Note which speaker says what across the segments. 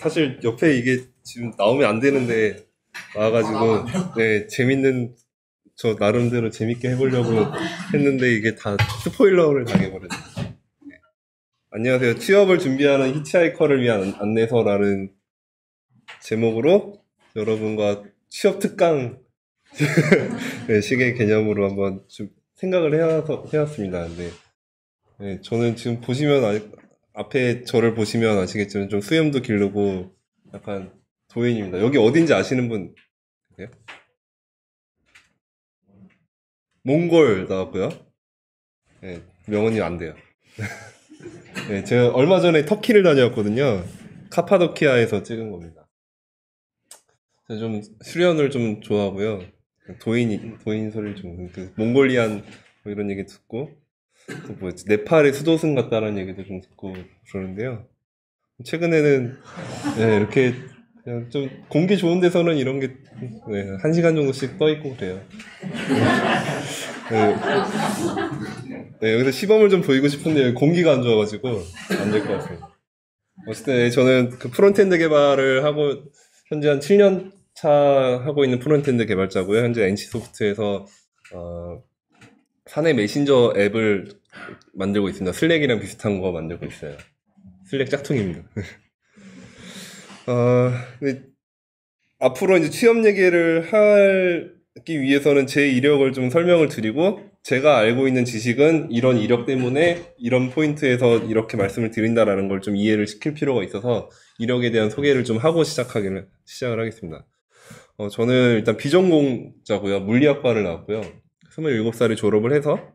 Speaker 1: 사실 옆에 이게 지금 나오면 안 되는데 나와가지고 네 재밌는 저 나름대로 재밌게 해보려고 했는데 이게 다 스포일러를 당해버렸네. 네. 안녕하세요. 취업을 준비하는 히치하이커를 위한 안내서라는 제목으로 여러분과 취업 특강 네, 식의 개념으로 한번 좀 생각을 해왔습니다. 네, 저는 지금 보시면 앞에 저를 보시면 아시겠지만 좀 수염도 기르고 약간 도인입니다. 여기 어딘지 아시는 분 계세요? 몽골 나왔고요. 네, 명언이 안 돼요. 네, 제가 얼마 전에 터키를 다녀왔거든요. 카파도키아에서 찍은 겁니다. 제가 좀 수련을 좀 좋아하고요. 도인 소리를 좀, 몽골리안 뭐 이런 얘기 듣고, 또 뭐였지, 네팔의 수도승 같다라는 얘기도 좀 듣고 그러는데요. 최근에는, 네, 이렇게, 그냥 좀 공기 좋은 데서는 이런 게, 네, 1시간 정도씩 떠있고 그래요. 네, 네, 여기서 시범을 좀 보이고 싶은데 공기가 안 좋아가지고 안 될 것 같아요. 어쨌든 저는 그 프론트엔드 개발을 하고 현재 한 7년 차 하고 있는 프론트엔드 개발자고요. 현재 NC소프트에서 사내 메신저 앱을 만들고 있습니다. 슬랙이랑 비슷한 거 만들고 있어요. 슬랙 짝퉁입니다. 근데 앞으로 이제 취업 얘기를 하기 위해서는 제 이력을 좀 설명을 드리고 제가 알고 있는 지식은 이런 이력 때문에 이런 포인트에서 이렇게 말씀을 드린다라는 걸 좀 이해를 시킬 필요가 있어서 이력에 대한 소개를 좀 하고 시작을 하겠습니다. 저는 일단 비전공자고요. 물리학과를 나왔고요. 27살에 졸업을 해서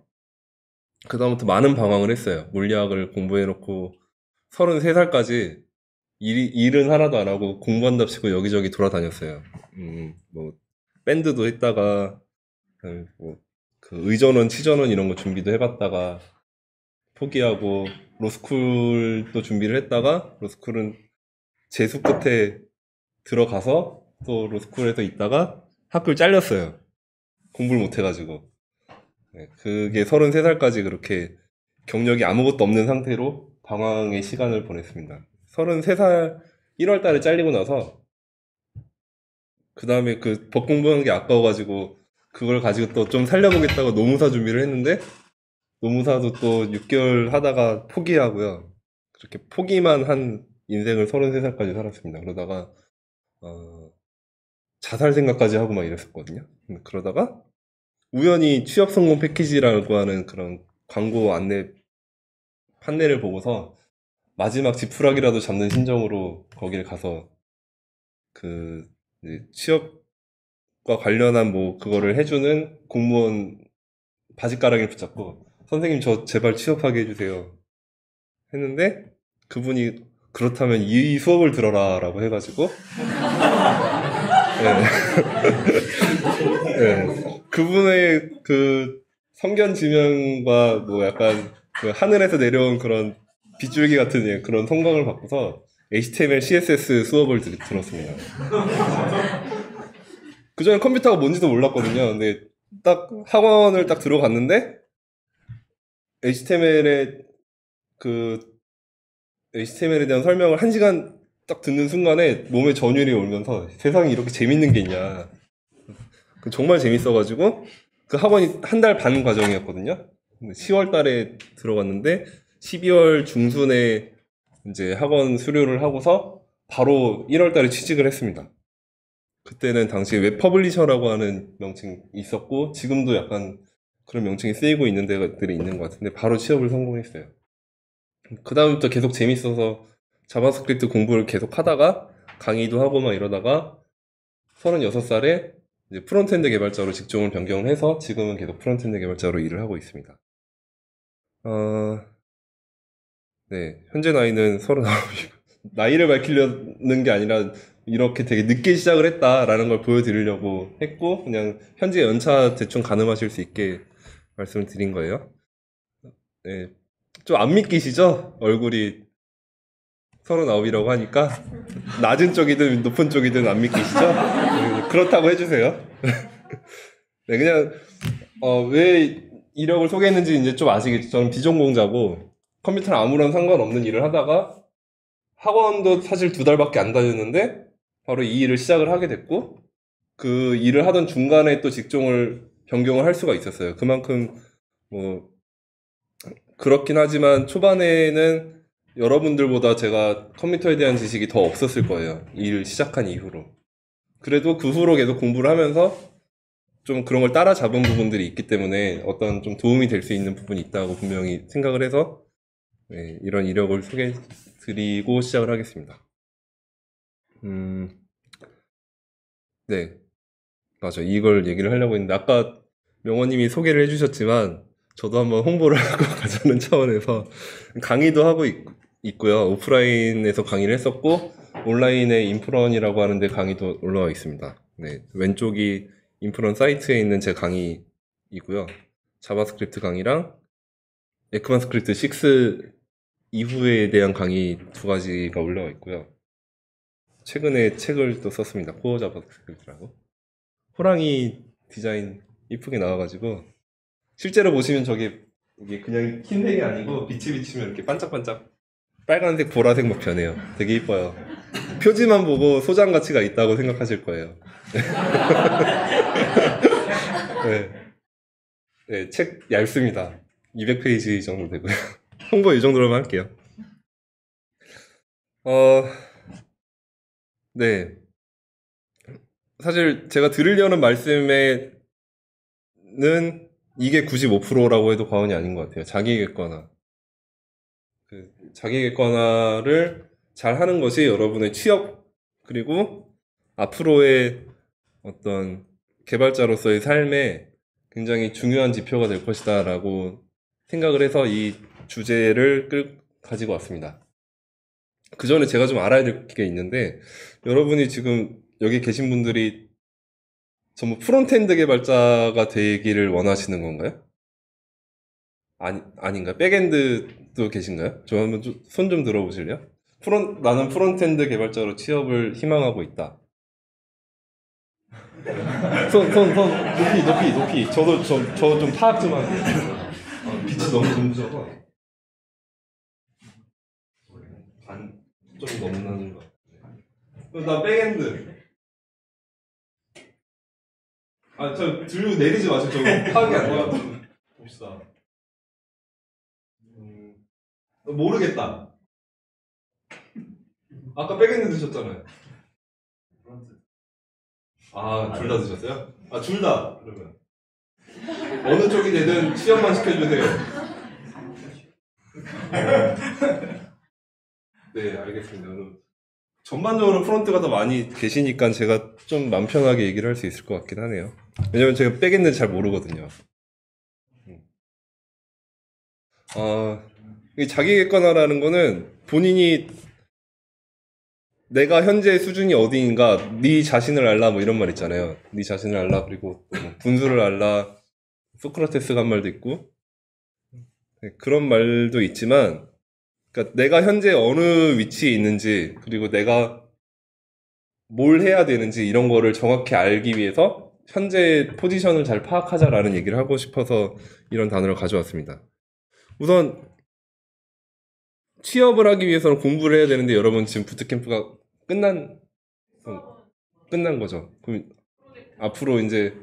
Speaker 1: 그 다음부터 많은 방황을 했어요. 물리학을 공부해놓고 33살까지 일은 하나도 안 하고 공부한답시고 여기저기 돌아다녔어요. 뭐 밴드도 했다가 뭐 그 의전원, 치전원 이런 거 준비도 해봤다가 포기하고 로스쿨도 준비를 했다가 로스쿨은 재수 끝에 들어가서 또 로스쿨에서 있다가 학교를 잘렸어요. 공부를 못 해가지고. 네, 그게 33살까지 그렇게 경력이 아무것도 없는 상태로 방황의 시간을 보냈습니다. 33살 1월 달에 잘리고 나서 그 다음에 그 법 공부하는 게 아까워가지고 그걸 가지고 또 좀 살려보겠다고 노무사 준비를 했는데 노무사도 또 6개월 하다가 포기하고요. 그렇게 포기만 한 인생을 33살까지 살았습니다. 그러다가 자살 생각까지 하고 막 이랬었거든요. 그러다가 우연히 취업 성공 패키지라고 하는 그런 광고 판넬을 보고서 마지막 지푸라기라도 잡는 심정으로 거기를 가서 그 취업과 관련한 뭐 그거를 해주는 공무원 바지가랑이를 붙잡고 선생님 저 제발 취업하게 해주세요 했는데 그분이 그렇다면 이 수업을 들어라 라고 해가지고 네. 네. 그분의 그 성견 지명과 뭐 약간 그 하늘에서 내려온 그런 빗줄기 같은 그런 성광을 받고서 HTML, CSS 수업을 들었습니다. 그 전에 컴퓨터가 뭔지도 몰랐거든요. 근데 딱 학원을 딱 들어갔는데 HTML에 대한 설명을 1시간 딱 듣는 순간에 몸에 전율이 오면서 세상에 이렇게 재밌는 게 있냐. 정말 재밌어가지고 그 학원이 1달 반 과정이었거든요. 10월 달에 들어갔는데 12월 중순에 이제 학원 수료를 하고서 바로 1월 달에 취직을 했습니다. 그때는 당시에 웹퍼블리셔라고 하는 명칭이 있었고 지금도 약간 그런 명칭이 쓰이고 있는 데들이 있는 것 같은데 바로 취업을 성공했어요. 그 다음부터 계속 재밌어서 자바스크립트 공부를 계속 하다가 강의도 하고 막 이러다가 36살에 이제 프론트엔드 개발자로 직종을 변경해서 지금은 계속 프론트엔드 개발자로 일을 하고 있습니다. 네, 현재 나이는 39이고 나이를 밝히려는 게 아니라 이렇게 되게 늦게 시작을 했다라는 걸 보여드리려고 했고 그냥 현재 연차 대충 가늠하실 수 있게 말씀을 드린 거예요. 네, 좀 안 믿기시죠? 얼굴이 39이라고 하니까 낮은 쪽이든 높은 쪽이든 안 믿기시죠? 네, 그렇다고 해주세요. 네, 그냥 왜 이력을 소개했는지 이제 좀 아시겠죠? 저는 비전공자고 컴퓨터랑 아무런 상관없는 일을 하다가 학원도 사실 2달밖에 안 다녔는데 바로 이 일을 시작을 하게 됐고 그 일을 하던 중간에 또 직종을 변경을 할 수가 있었어요. 그만큼 뭐 그렇긴 하지만 초반에는 여러분들보다 제가 컴퓨터에 대한 지식이 더 없었을 거예요. 이 일을 시작한 이후로. 그래도 그 후로 계속 공부를 하면서 좀 그런 걸 따라잡은 부분들이 있기 때문에 어떤 좀 도움이 될 수 있는 부분이 있다고 분명히 생각을 해서 네, 이런 이력을 소개해 드리고 시작을 하겠습니다. 네, 맞아. 이걸 얘기를 하려고 했는데 아까 명호님이 소개를 해주셨지만 저도 한번 홍보를 하고 가자는 차원에서 강의도 하고 있고요. 오프라인에서 강의를 했었고 온라인에 인프런이라고 하는데 강의도 올라와 있습니다. 네, 왼쪽이 인프런 사이트에 있는 제 강의이고요. 자바스크립트 강의랑 에크만스크립트 6 이후에 대한 강의 2가지가 올라와 있고요. 최근에 책을 또 썼습니다. 코어 자바스크립트라고. 호랑이 디자인 이쁘게 나와가지고 실제로 보시면 저게 이게 그냥 흰색이 아니고 빛이 비치면 이렇게 반짝반짝 빨간색, 보라색 막 변해요. 되게 이뻐요. 표지만 보고 소장 가치가 있다고 생각하실 거예요. 네. 네, 책 얇습니다. 200페이지 정도 되고요. 홍보 이 정도로만 할게요. 네. 사실 제가 드리려는 말씀에는 이게 95%라고 해도 과언이 아닌 것 같아요. 자기객관화. 자기객관화를 잘 하는 것이 여러분의 취업, 그리고 앞으로의 어떤 개발자로서의 삶에 굉장히 중요한 지표가 될 것이다 라고 생각을 해서 이 주제를 가지고 왔습니다. 그 전에 제가 좀 알아야 될 게 있는데 여러분이 지금 여기 계신 분들이 전부 프론트엔드 개발자가 되기를 원하시는 건가요? 아닌가요? 백엔드도 계신가요? 저 한번 손 좀 들어보실래요? 나는 프론트엔드 개발자로 취업을 희망하고 있다. 높이. 저 좀 파악 좀 하게요. 빛이 너무 눈부셔서. 좀 넘나는 거. 나 백엔드. 저 들고 내리지 마세요. 저 파악이 안 돼요. 봅시다. 모르겠다. 아까 백엔드 드셨잖아요. 둘 다 드셨어요? 둘 다. 그러면 어느 쪽이 되든 시험만 시켜주세요. 네, 알겠습니다. 전반적으로 프론트가 더 많이 계시니까 제가 좀 마음 편하게 얘기를 할 수 있을 것 같긴 하네요. 왜냐면 제가 백엔드 잘 모르거든요. 자기객관화라는 거는 본인이 내가 현재 수준이 어디인가, 네 자신을 알라 뭐 이런 말 있잖아요. 네 자신을 알라, 그리고 분수를 알라, 소크라테스가 한 말도 있고 그런 말도 있지만, 그러니까 내가 현재 어느 위치에 있는지, 그리고 내가 뭘 해야 되는지 이런 거를 정확히 알기 위해서 현재 포지션을 잘 파악하자라는 얘기를 하고 싶어서 이런 단어를 가져왔습니다. 우선 취업을 하기 위해서는 공부를 해야 되는데 여러분 지금 부트캠프가 끝난 거죠. 그럼 앞으로 이제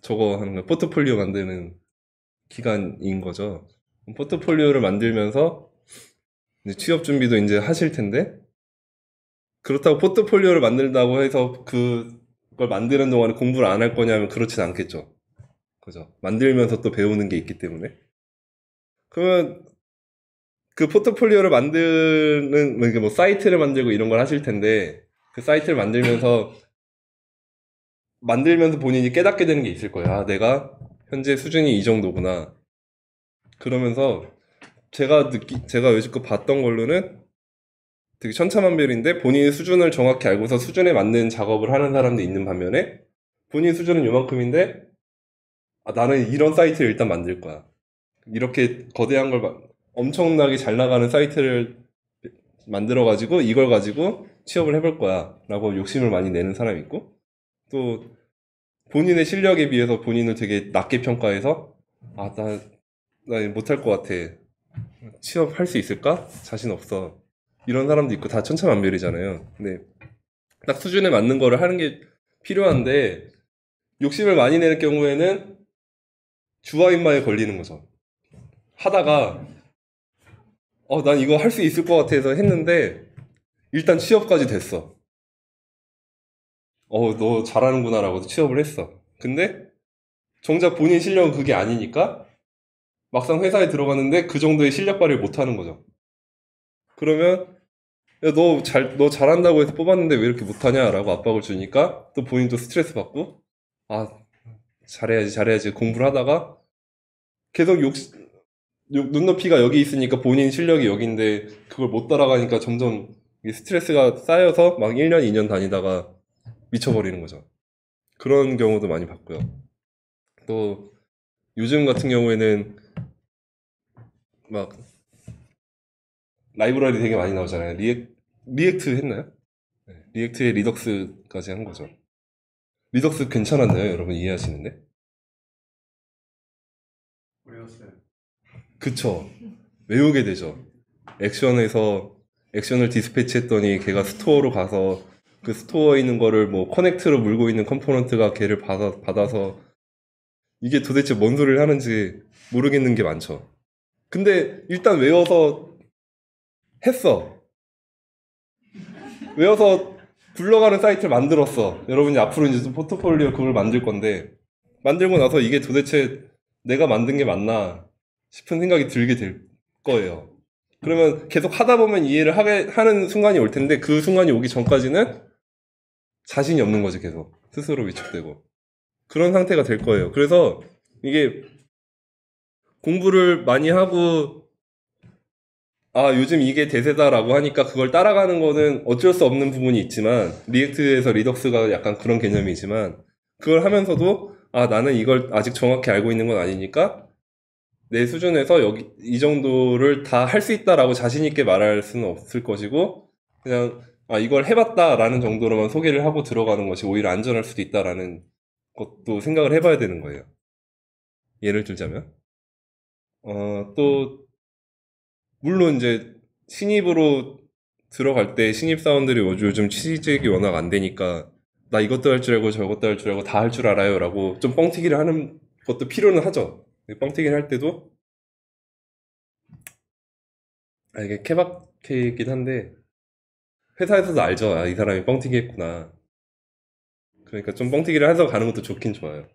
Speaker 1: 저거 하는 거 포트폴리오 만드는 기간인 거죠. 포트폴리오를 만들면서 이제 취업 준비도 이제 하실 텐데, 그렇다고 포트폴리오를 만든다고 해서 그걸 만드는 동안에 공부를 안 할 거냐면 그렇진 않겠죠. 그죠? 만들면서 또 배우는 게 있기 때문에. 그러면 그 포트폴리오를 만드는 뭐 사이트를 만들고 이런 걸 하실 텐데, 그 사이트를 만들면서 본인이 깨닫게 되는 게 있을 거예요. 내가 현재 수준이 이 정도구나. 그러면서 제가 여지껏 봤던 걸로는 되게 천차만별인데, 본인의 수준을 정확히 알고서 수준에 맞는 작업을 하는 사람도 있는 반면에 본인 수준은 요만큼인데 나는 이런 사이트를 일단 만들 거야. 이렇게 거대한 걸 엄청나게 잘 나가는 사이트를 만들어가지고 이걸 가지고 취업을 해볼 거야 라고 욕심을 많이 내는 사람이 있고, 또 본인의 실력에 비해서 본인을 되게 낮게 평가해서 나 못할 것 같아, 취업할 수 있을까? 자신 없어 이런 사람도 있고 다 천차만별이잖아요. 근데 딱 수준에 맞는 거를 하는 게 필요한데 욕심을 많이 내는 경우에는 주화 입마에 걸리는 거죠. 하다가 난 이거 할 수 있을 것 같아서 했는데 일단 취업까지 됐어. 너 잘하는구나라고 취업을 했어. 근데 정작 본인 실력은 그게 아니니까 막상 회사에 들어가는데 그 정도의 실력 발휘를 못 하는 거죠. 그러면 야, 너 잘한다고 해서 뽑았는데 왜 이렇게 못하냐라고 압박을 주니까 또 본인도 스트레스 받고 아, 잘해야지 공부를 하다가 계속 눈높이가 여기 있으니까 본인 실력이 여기인데 그걸 못 따라가니까 점점 이 스트레스가 쌓여서 막 1년, 2년 다니다가 미쳐버리는 거죠. 그런 경우도 많이 봤고요. 또 요즘 같은 경우에는 막 라이브러리 되게 많이 나오잖아요. 리액트 했나요? 네, 리액트에 리덕스까지 한 거죠. 리덕스 괜찮았나요? 여러분 이해하시는데?
Speaker 2: 어려웠어요.
Speaker 1: 그쵸. 외우게 되죠. 액션을 디스패치 했더니 걔가 스토어로 가서 그 스토어에 있는 거를 뭐 커넥트로 물고 있는 컴포넌트가 걔를 받아서 이게 도대체 뭔 소리를 하는지 모르겠는 게 많죠. 근데 일단 했어. 외워서 굴러가는 사이트를 만들었어. 여러분이 앞으로 이제 좀 포트폴리오 그걸 만들 건데 만들고 나서 이게 도대체 내가 만든 게 맞나 싶은 생각이 들게 될 거예요. 그러면 계속 하다 보면 이해를 하는 순간이 올 텐데 그 순간이 오기 전까지는 자신이 없는 거지 계속 스스로 위축되고 그런 상태가 될 거예요. 그래서 이게 공부를 많이 하고 요즘 이게 대세다라고 하니까 그걸 따라가는 거는 어쩔 수 없는 부분이 있지만 리액트에서 리덕스가 약간 그런 개념이지만 그걸 하면서도 나는 이걸 아직 정확히 알고 있는 건 아니니까 내 수준에서 이 정도를 다 할 수 있다라고 자신 있게 말할 수는 없을 것이고 그냥 이걸 해봤다라는 정도로만 소개를 하고 들어가는 것이 오히려 안전할 수도 있다라는 것도 생각을 해봐야 되는 거예요. 예를 들자면 또 물론 이제 신입으로 들어갈 때 신입사원들이 요즘 취직이 워낙 안 되니까 나 이것도 할 줄 알고 저것도 할 줄 알고 다 할 줄 알아요 라고 좀 뻥튀기를 하는 것도 필요는 하죠. 뻥튀기를 할 때도 이게 케바케이긴 한데 회사에서도 알죠. 이 사람이 뻥튀기 했구나. 그러니까 좀 뻥튀기를 해서 가는 것도 좋긴 좋아요.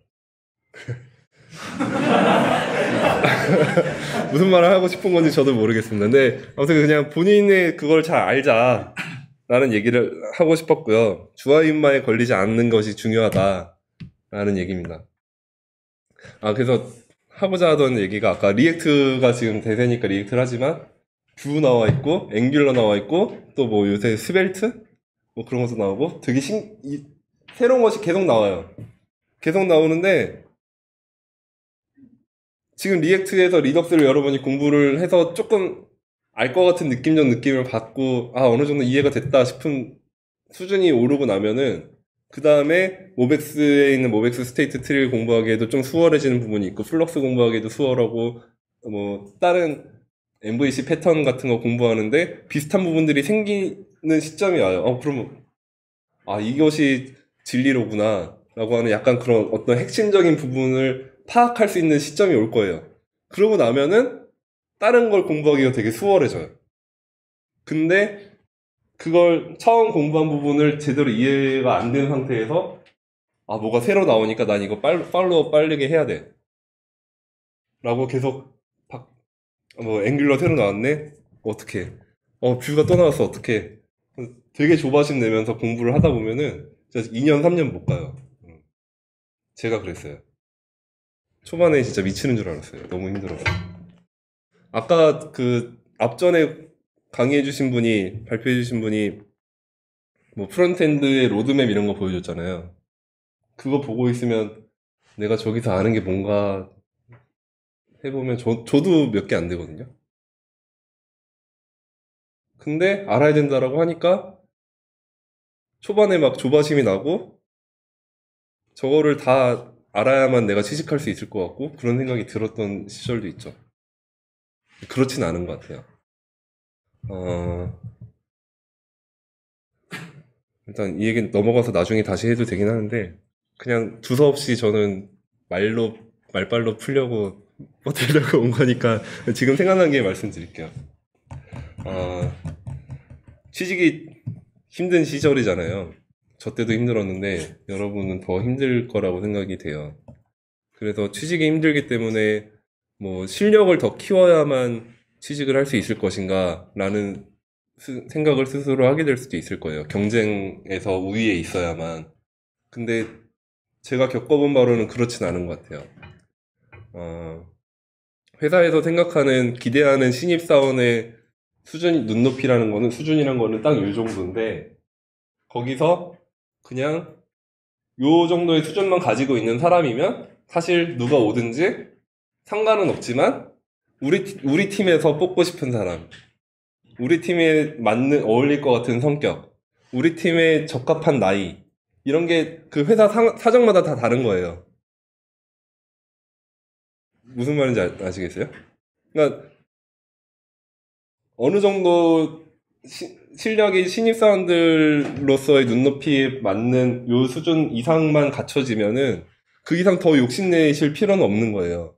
Speaker 1: 무슨 말을 하고 싶은 건지 저도 모르겠습니다. 근데 아무튼 그냥 본인의 그걸 잘 알자 라는 얘기를 하고 싶었고요. 주화인마에 걸리지 않는 것이 중요하다라는 얘기입니다. 그래서 하고자 하던 얘기가 아까 리액트가 지금 대세니까 리액트를 하지만 뷰 나와 있고 앵귤러 나와 있고 또 뭐 요새 스벨트 뭐 그런 것도 나오고 되게 새로운 것이 계속 나와요. 계속 나오는데 지금 리액트에서 리덕스를 여러분이 공부를 해서 조금 알 것 같은 느낌적 느낌을 받고 어느 정도 이해가 됐다 싶은 수준이 오르고 나면은 그 다음에 모백스에 있는 모백스 스테이트 트리를 공부하기에도 좀 수월해지는 부분이 있고 플럭스 공부하기에도 수월하고 뭐 다른 MVC 패턴 같은 거 공부하는데 비슷한 부분들이 생기는 시점이 와요. 그러면 이것이 진리로구나 라고 하는 약간 그런 어떤 핵심적인 부분을 파악할 수 있는 시점이 올 거예요. 그러고 나면은 다른 걸 공부하기가 되게 수월해져요. 근데 그걸 처음 공부한 부분을 제대로 이해가 안 되는 상태에서 뭐가 새로 나오니까 난 이거 팔로우 빠르게 해야 돼 라고 계속 앵귤러 새로 나왔네? 어떡해 뷰가 또 나왔어 어떡해 되게 조바심 내면서 공부를 하다 보면은 진짜 2년 3년 못 가요. 제가 그랬어요. 초반에 진짜 미치는 줄 알았어요. 너무 힘들어서. 아까 그 앞전에 강의해주신 분이 발표해주신 분이 뭐 프론트엔드의 로드맵 이런 거 보여줬잖아요. 그거 보고 있으면 내가 저기서 아는 게 뭔가 해보면 저도 몇 개 안 되거든요. 근데 알아야 된다라고 하니까 초반에 막 조바심이 나고 저거를 다 알아야만 내가 취직할 수 있을 것 같고 그런 생각이 들었던 시절도 있죠. 그렇진 않은 것 같아요. 일단 이 얘기는 넘어가서 나중에 다시 해도 되긴 하는데, 그냥 두서없이 저는 말발로 풀려고 뻗으려고 온 거니까 지금 생각난 게 말씀드릴게요. 아, 취직이 힘든 시절이잖아요. 저 때도 힘들었는데 여러분은 더 힘들 거라고 생각이 돼요. 그래서 취직이 힘들기 때문에 뭐 실력을 더 키워야만 취직을 할 수 있을 것인가 라는 생각을 스스로 하게 될 수도 있을 거예요. 경쟁에서 우위에 있어야만. 근데 제가 겪어본 바로는 그렇진 않은 것 같아요. 회사에서 생각하는, 기대하는 신입사원의 수준이라는 거는 딱 요 정도인데, 거기서 그냥 요 정도의 수준만 가지고 있는 사람이면 사실 누가 오든지 상관은 없지만, 우리 팀에서 뽑고 싶은 사람, 우리 팀에 어울릴 것 같은 성격, 우리 팀에 적합한 나이, 이런 게 그 회사 사정마다 다 다른 거예요. 무슨 말인지 아시겠어요? 그러니까 어느 정도 실력이 신입사원들로서의 눈높이에 맞는 요 수준 이상만 갖춰지면은 그 이상 더 욕심내실 필요는 없는 거예요.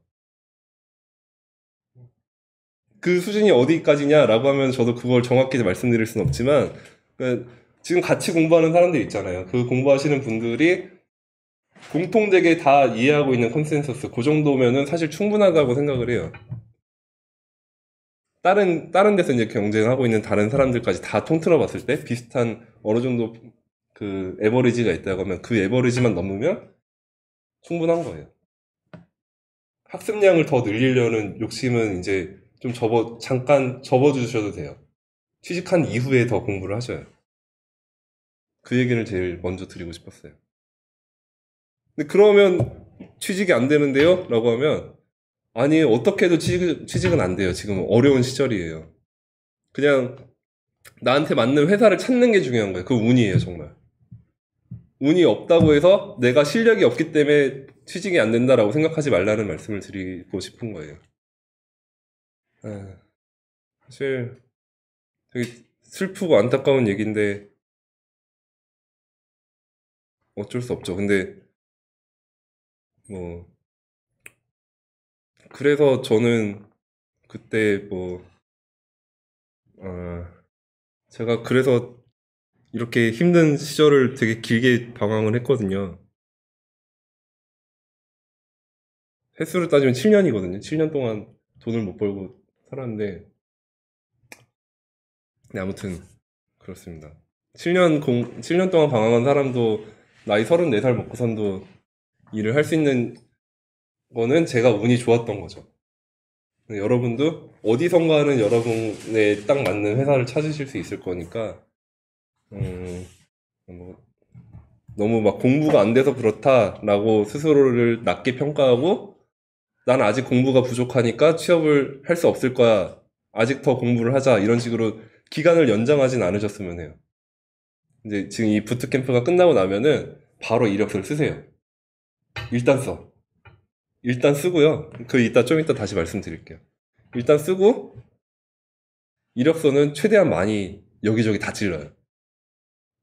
Speaker 1: 그 수준이 어디까지냐라고 하면 저도 그걸 정확히 말씀드릴 수는 없지만, 그러니까 지금 같이 공부하는 사람들 있잖아요. 그 공부하시는 분들이 공통되게 다 이해하고 있는 컨센서스, 그 정도면은 사실 충분하다고 생각을 해요. 다른 데서 이제 경쟁하고 있는 다른 사람들까지 다 통틀어 봤을 때 비슷한 어느 정도 그 에버리지가 있다고 하면 그 에버리지만 넘으면 충분한 거예요. 학습량을 더 늘리려는 욕심은 이제 좀 잠깐 접어주셔도 돼요. 취직한 이후에 더 공부를 하셔요. 그 얘기를 제일 먼저 드리고 싶었어요. 근데 그러면 취직이 안 되는데요? 라고 하면, 아니, 어떻게 해도 취직은 안 돼요. 지금 어려운 시절이에요. 그냥 나한테 맞는 회사를 찾는 게 중요한 거예요. 그 운이에요, 정말. 운이 없다고 해서 내가 실력이 없기 때문에 취직이 안 된다라고 생각하지 말라는 말씀을 드리고 싶은 거예요. 사실 되게 슬프고 안타까운 얘기인데 어쩔 수 없죠. 근데 뭐 그래서 저는 그때 제가 그래서 이렇게 힘든 시절을 되게 길게 방황을 했거든요. 횟수를 따지면 7년이거든요. 7년 동안 돈을 못 벌고 살았는데, 네, 아무튼 그렇습니다. 7년 동안 방황한 사람도 나이 34살 먹고선도 일을 할 수 있는 거는 제가 운이 좋았던 거죠. 여러분도 어디선가는 여러분에 딱 맞는 회사를 찾으실 수 있을 거니까, 뭐 너무 막 공부가 안 돼서 그렇다라고 스스로를 낮게 평가하고, 난 아직 공부가 부족하니까 취업을 할 수 없을 거야, 아직 더 공부를 하자, 이런 식으로 기간을 연장하진 않으셨으면 해요. 이제 지금 이 부트캠프가 끝나고 나면은 바로 이력서를 쓰세요. 일단 쓰고요. 좀 이따 다시 말씀드릴게요. 일단 쓰고, 이력서는 최대한 많이 여기저기 다 찔러요.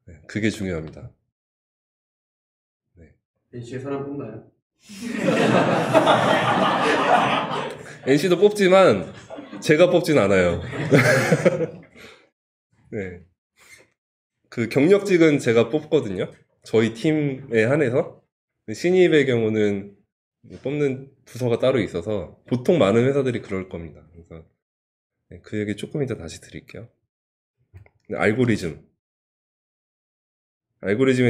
Speaker 1: 네, 그게 중요합니다. 네.
Speaker 2: NC에 사람 뽑나요?
Speaker 1: NC도 뽑지만 제가 뽑진 않아요. 네. 그 경력직은 제가 뽑거든요. 저희 팀에 한해서. 신입의 경우는 뽑는 부서가 따로 있어서 보통 많은 회사들이 그럴 겁니다. 그래서 네, 그 얘기 조금 이따 다시 드릴게요. 알고리즘에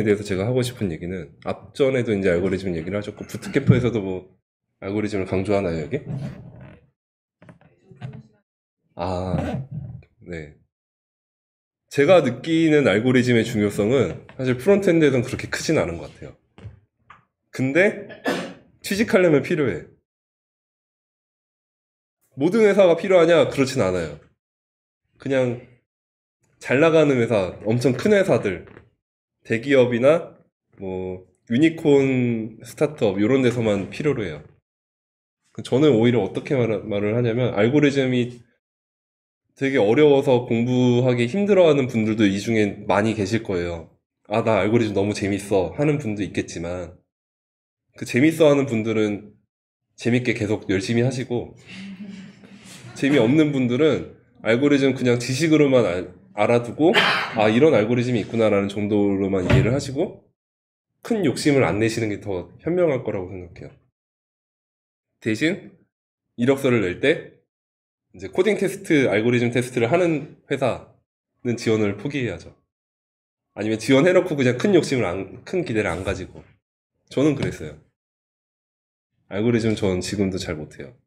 Speaker 1: 대해서 제가 하고 싶은 얘기는, 앞전에도 이제 알고리즘 얘기를 하셨고, 부트캠프에서도 뭐 알고리즘을 강조하나요, 여기? 네. 제가 느끼는 알고리즘의 중요성은 사실 프론트엔드에서는 그렇게 크진 않은 것 같아요. 근데 취직하려면 필요해. 모든 회사가 필요하냐? 그렇진 않아요. 그냥 잘 나가는 회사, 엄청 큰 회사들, 대기업이나 뭐 유니콘 스타트업 이런 데서만 필요로 해요. 저는 오히려 어떻게 말을 하냐면, 알고리즘이 되게 어려워서 공부하기 힘들어하는 분들도 이 중에 많이 계실 거예요. 아, 나 알고리즘 너무 재밌어 하는 분도 있겠지만, 그 재밌어 하는 분들은 재밌게 계속 열심히 하시고, 재미없는 분들은 알고리즘 그냥 지식으로만 알아두고, 아, 이런 알고리즘이 있구나라는 정도로만 이해를 하시고, 큰 욕심을 안 내시는 게 더 현명할 거라고 생각해요. 대신 이력서를 낼 때 이제 코딩 테스트, 알고리즘 테스트를 하는 회사는 지원을 포기해야죠. 아니면 지원해놓고 그냥 큰 기대를 안 가지고. 저는 그랬어요. 알고리즘 전 지금도 잘 못해요.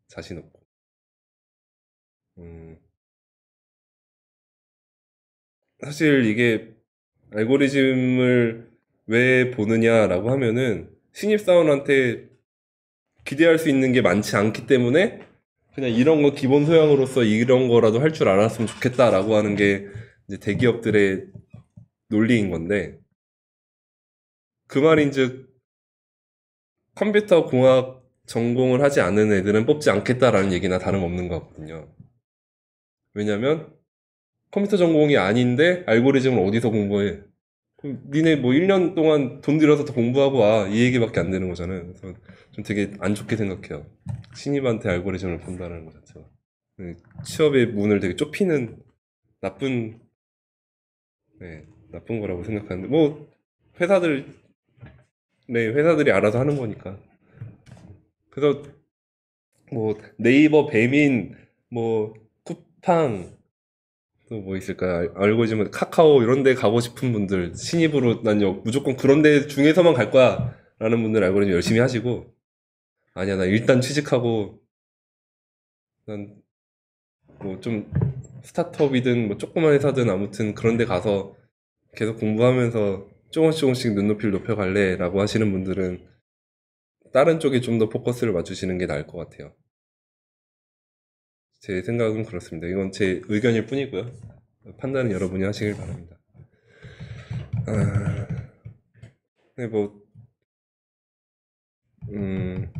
Speaker 1: 자신 없고. 음, 사실 이게 알고리즘을 왜 보느냐라고 하면은 신입사원한테 기대할 수 있는 게 많지 않기 때문에 그냥 이런 거 기본 소양으로서 이런 거라도 할 줄 알았으면 좋겠다라고 하는 게 이제 대기업들의 논리인 건데 그 말인즉 컴퓨터 공학 전공을 하지 않은 애들은 뽑지 않겠다라는 얘기나 다름없는 것 같거든요. 왜냐면 컴퓨터 전공이 아닌데 알고리즘을 어디서 공부해? 그럼 니네 뭐 1년 동안 돈 들여서 더 공부하고 와. 이 얘기밖에 안 되는 거잖아요. 그래서 좀 되게 안 좋게 생각해요. 신입한테 알고리즘을 본다는 것 자체가. 취업의 문을 되게 좁히는 나쁜, 네, 나쁜 거라고 생각하는데, 뭐, 회사들, 네, 회사들이 알아서 하는 거니까. 그래서 뭐, 네이버, 배민, 뭐, 쿠팡, 또 뭐 있을까요? 알고 있으면 카카오 이런 데 가고 싶은 분들, 신입으로 난 무조건 그런 데 중에서만 갈 거야. 라는 분들 알고리즘 열심히 하시고, 아니야, 나 일단 취직하고, 난 뭐 좀 스타트업이든 뭐 조그만 회사든 아무튼 그런 데 가서 계속 공부하면서 조금씩 눈높이를 높여갈래 라고 하시는 분들은 다른 쪽에 좀 더 포커스를 맞추시는 게 나을 것 같아요. 제 생각은 그렇습니다. 이건 제 의견일 뿐이고요. 판단은 여러분이 하시길 바랍니다. 아, 네, 뭐, 음,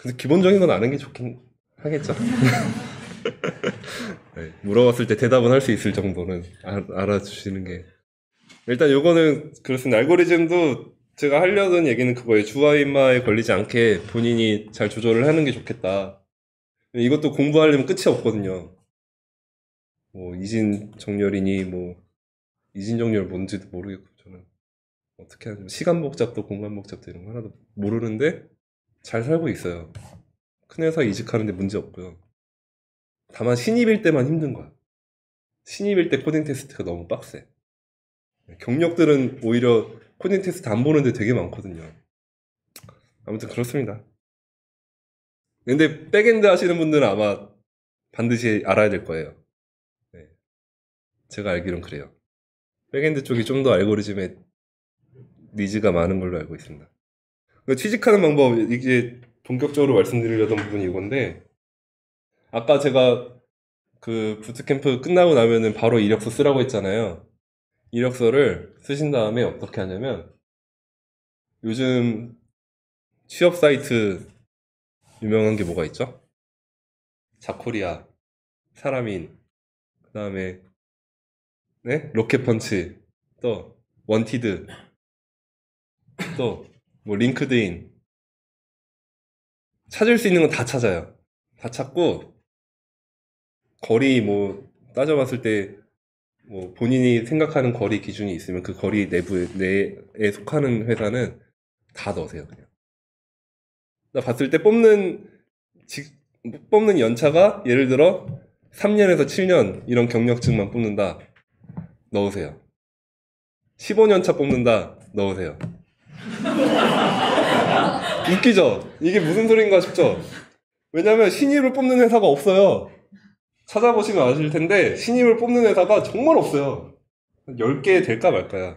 Speaker 1: 근데 기본적인 건 아는 게 좋긴 하겠죠. 네, 물어봤을 때 대답은 할 수 있을 정도는 알아주시는 게. 일단 요거는 그렇습니다. 알고리즘도 제가 하려던 얘기는 그거예요. 주화인마에 걸리지 않게 본인이 잘 조절을 하는 게 좋겠다. 이것도 공부하려면 끝이 없거든요. 뭐 이진정렬이니 뭐 이진정렬 뭔지도 모르겠고 저는 어떻게 하지? 시간 복잡도 공간 복잡도 이런 거 하나도 모르는데 잘 살고 있어요. 큰 회사 이직하는데 문제 없고요. 다만 신입일 때만 힘든 거야. 신입일 때 코딩 테스트가 너무 빡세. 경력들은 오히려 코딩 테스트 안 보는데 되게 많거든요. 아무튼 그렇습니다. 근데 백엔드 하시는 분들은 아마 반드시 알아야 될 거예요. 네, 제가 알기론 그래요. 백엔드 쪽이 좀 더 알고리즘에 니즈가 많은 걸로 알고 있습니다. 취직하는 방법, 이게 본격적으로 말씀드리려던 부분이 이건데, 아까 제가 그 부트캠프 끝나고 나면은 바로 이력서 쓰라고 했잖아요. 이력서를 쓰신 다음에 어떻게 하냐면, 요즘 취업 사이트 유명한 게 뭐가 있죠? 자코리아, 사람인, 그 다음에, 네? 로켓펀치, 또, 원티드, 또, 뭐, 링크드인. 찾을 수 있는 건 다 찾아요. 다 찾고, 거리 뭐, 따져봤을 때, 뭐, 본인이 생각하는 거리 기준이 있으면 그 거리 내에 속하는 회사는 다 넣으세요, 그냥. 나 봤을 때 뽑는 연차가 예를 들어 3년에서 7년 이런 경력증만 뽑는다. 넣으세요. 15년 차 뽑는다. 넣으세요. 웃기죠? 이게 무슨 소린가 싶죠? 왜냐면 신입을 뽑는 회사가 없어요. 찾아보시면 아실 텐데 신입을 뽑는 회사가 정말 없어요. 10개 될까 말까야.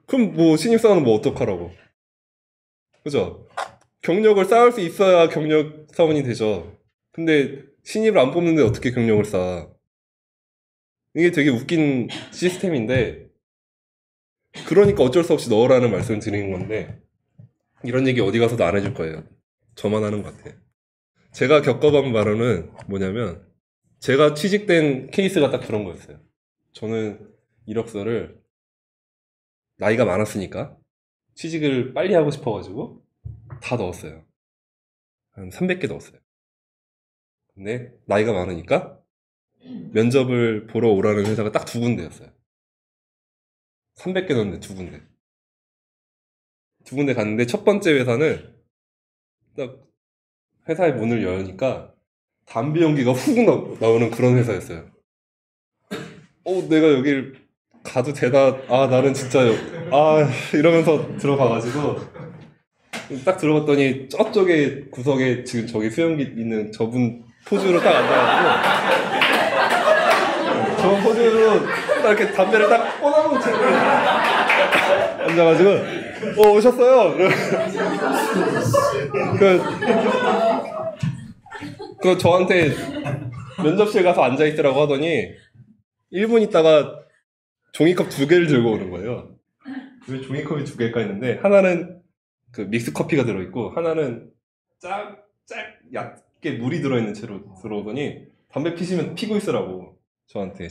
Speaker 1: 그럼 뭐 신입사원은 뭐 어떡하라고. 그죠? 경력을 쌓을 수 있어야 경력 사원이 되죠. 근데 신입을 안 뽑는데 어떻게 경력을 쌓아. 이게 되게 웃긴 시스템인데 그러니까 어쩔 수 없이 넣으라는 말씀을 드리는 건데 이런 얘기 어디 가서도 안 해줄 거예요. 저만 하는 것 같아요. 제가 겪어본 바로는 뭐냐면 제가 취직된 케이스가 딱 그런 거였어요. 저는 이력서를 나이가 많았으니까 취직을 빨리 하고 싶어가지고 다 넣었어요. 한 300개 넣었어요. 근데 나이가 많으니까 면접을 보러 오라는 회사가 딱 2군데였어요. 300개 넣었는데 2군데. 2군데 갔는데 첫 번째 회사는 딱 회사의 문을 여니까 담배 연기가 훅 나오는 그런 회사였어요. 내가 여길 가도 되나? 나는 진짜 이러면서 들어가가지고 딱 들어갔더니 저쪽에 구석에 지금 저기 수영기 있는 저분 포즈로 딱 앉아가지고 저 포즈로 딱 이렇게 담배를 딱 꺼내놓은 채로 앉아가지고 오셨어요. 그 저한테 면접실 가서 앉아있더라고 하더니 1분 있다가 종이컵 2개를 들고 오는 거예요. 왜 종이컵이 2개일까 했는데 하나는 그 믹스 커피가 들어있고 하나는 얇게 물이 들어있는 채로 들어오더니 담배 피시면 피고 있으라고 저한테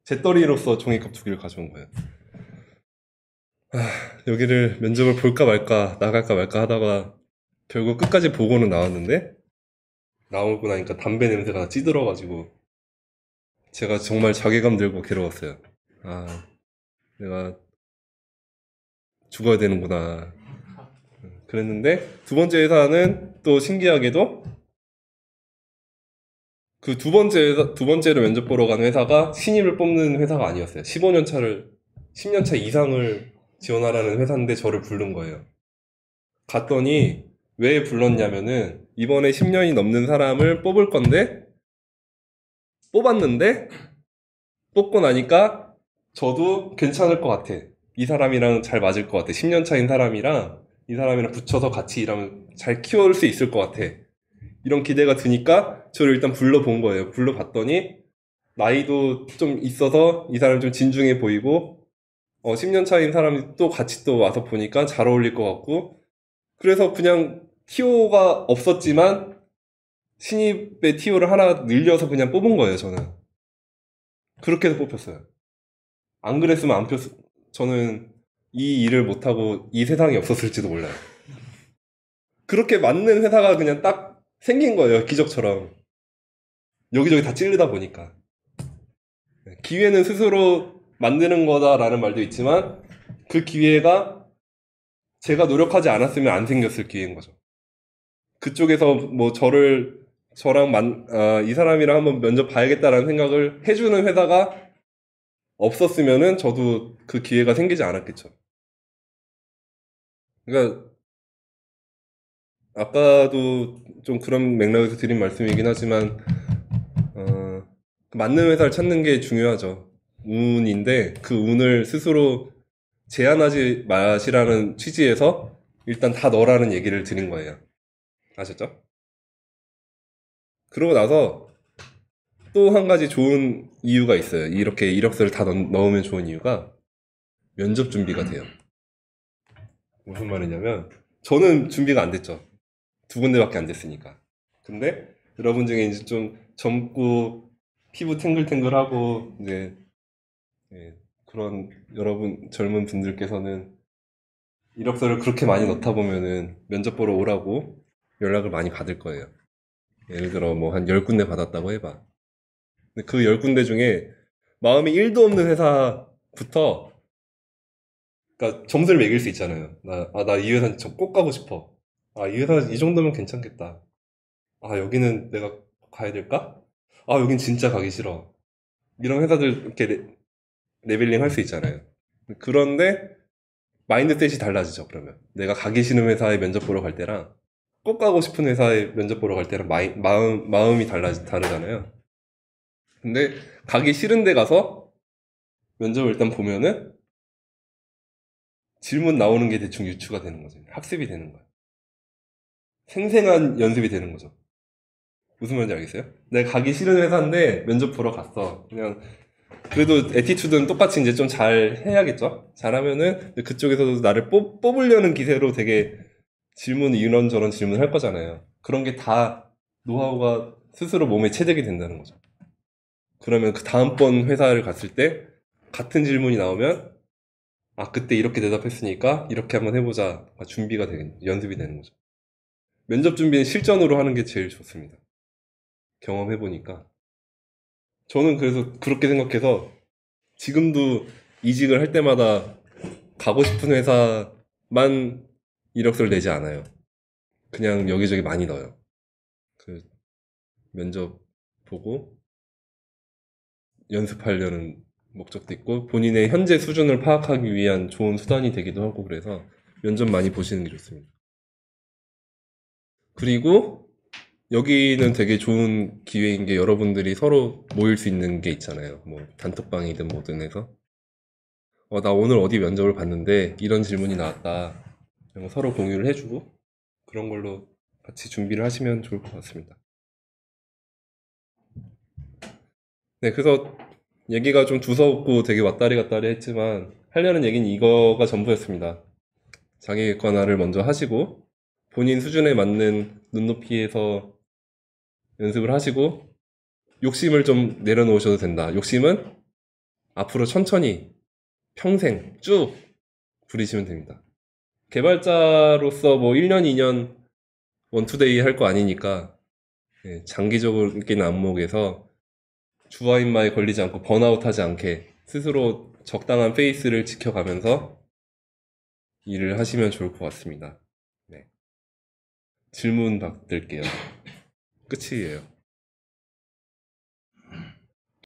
Speaker 1: 재떨이로서 종이컵 2개를 가져온 거예요. 여기를 면접을 볼까 말까 나갈까 말까 하다가 결국 끝까지 보고는 나왔는데 나오고 나니까 담배 냄새가 찌들어가지고 제가 정말 자괴감 들고 괴로웠어요. 내가 죽어야 되는구나. 그랬는데 2번째 회사는 또 신기하게도 그 2번째로 면접 보러 간 회사가 신입을 뽑는 회사가 아니었어요. 10년 차 이상을 지원하라는 회사인데 저를 부른 거예요. 갔더니 왜 불렀냐면은 이번에 10년이 넘는 사람을 뽑을 건데 뽑았는데 뽑고 나니까 저도 괜찮을 것 같아. 이 사람이랑 잘 맞을 것 같아. 10년 차인 사람이랑 이 사람이랑 붙여서 같이 일하면 잘 키워올 수 있을 것 같아. 이런 기대가 드니까 저를 일단 불러본 거예요. 불러봤더니 나이도 좀 있어서 이 사람이 좀 진중해 보이고 10년 차인 사람이 또 같이 또 와서 보니까 잘 어울릴 것 같고 그래서 그냥 TO가 없었지만 신입의 TO를 하나 늘려서 그냥 뽑은 거예요. 저는 그렇게 해서 뽑혔어요. 안 그랬으면 저는 이 일을 못하고 이 세상에 없었을지도 몰라요. 그렇게 맞는 회사가 그냥 딱 생긴 거예요. 기적처럼. 여기저기 다 찌르다 보니까. 기회는 스스로 만드는 거다라는 말도 있지만 그 기회가 제가 노력하지 않았으면 안 생겼을 기회인 거죠. 그쪽에서 뭐 이 사람이랑 한번 면접 봐야겠다라는 생각을 해주는 회사가 없었으면은 저도 그 기회가 생기지 않았겠죠. 그러니까 아까도 좀 그런 맥락에서 드린 말씀이긴 하지만 맞는 회사를 찾는 게 중요하죠. 운인데 그 운을 스스로 제한하지 마시라는 취지에서 일단 다 넣으라는 얘기를 드린 거예요. 아셨죠? 그러고 나서 또 한 가지 좋은 이유가 있어요. 이렇게 이력서를 다 넣으면 좋은 이유가 면접 준비가 돼요. 무슨 말이냐면 저는 준비가 안 됐죠. 2군데밖에 안 됐으니까. 근데 여러분 중에 이제 좀 젊고 피부 탱글탱글하고 이제 그런 여러분 젊은 분들께서는 이력서를 그렇게 많이 넣다 보면은 면접 보러 오라고 연락을 많이 받을 거예요. 예를 들어 뭐 한 10군데 받았다고 해봐. 근데 그 10군데 중에 마음이 1도 없는 회사부터 그러니까 점수를 매길 수 있잖아요. 나 이 회사 꼭 가고 싶어. 이 회사 이 정도면 괜찮겠다. 여기는 내가 가야 될까? 여긴 진짜 가기 싫어. 이런 회사들 이렇게 레벨링 할 수 있잖아요. 그런데 마인드셋이 달라지죠. 그러면 내가 가기 싫은 회사에 면접 보러 갈 때랑 꼭 가고 싶은 회사에 면접 보러 갈 때랑 마음이 다르잖아요. 근데 가기 싫은 데 가서 면접을 일단 보면은 질문 나오는 게 대충 유추가 되는 거죠. 학습이 되는 거예요. 생생한 연습이 되는 거죠. 무슨 말인지 알겠어요? 내가 가기 싫은 회사인데 면접 보러 갔어. 그냥 그래도 애티튜드는 똑같이 이제 좀 잘 해야겠죠? 잘하면은 그쪽에서도 나를 뽑으려는 기세로 되게 이런저런 질문을 할 거잖아요. 그런 게 다 노하우가 스스로 몸에 체득이 된다는 거죠. 그러면 그 다음번 회사를 갔을 때 같은 질문이 나오면 아, 그때 이렇게 대답했으니까 이렇게 한번 해보자. 준비가 되는, 연습이 되는 거죠. 면접 준비는 실전으로 하는 게 제일 좋습니다. 경험해보니까. 저는 그래서 그렇게 생각해서 지금도 이직을 할 때마다 가고 싶은 회사만 이력서를 내지 않아요. 그냥 여기저기 많이 넣어요. 그 면접 보고 연습하려는 목적도 있고 본인의 현재 수준을 파악하기 위한 좋은 수단이 되기도 하고 그래서 면접 많이 보시는 게 좋습니다. 그리고 여기는 되게 좋은 기회인 게 여러분들이 서로 모일 수 있는 게 있잖아요. 뭐 단톡방이든 뭐든 해서 나 오늘 어디 면접을 봤는데 이런 질문이 나왔다. 이런 거 서로 공유를 해주고 그런 걸로 같이 준비를 하시면 좋을 것 같습니다. 네, 그래서 얘기가 좀 두서없고 되게 왔다리 갔다리 했지만 하려는 얘기는 이거가 전부였습니다. 자기 객관화를 먼저 하시고 본인 수준에 맞는 눈높이에서 연습을 하시고 욕심을 좀 내려놓으셔도 된다. 욕심은 앞으로 천천히 평생 쭉 부리시면 됩니다. 개발자로서 뭐 1년, 2년 원투데이 할 거 아니니까 장기적인 안목에서 주화인마에 걸리지 않고 번아웃하지 않게 스스로 적당한 페이스를 지켜가면서 일을 하시면 좋을 것 같습니다. 네. 질문 받을게요. 끝이에요.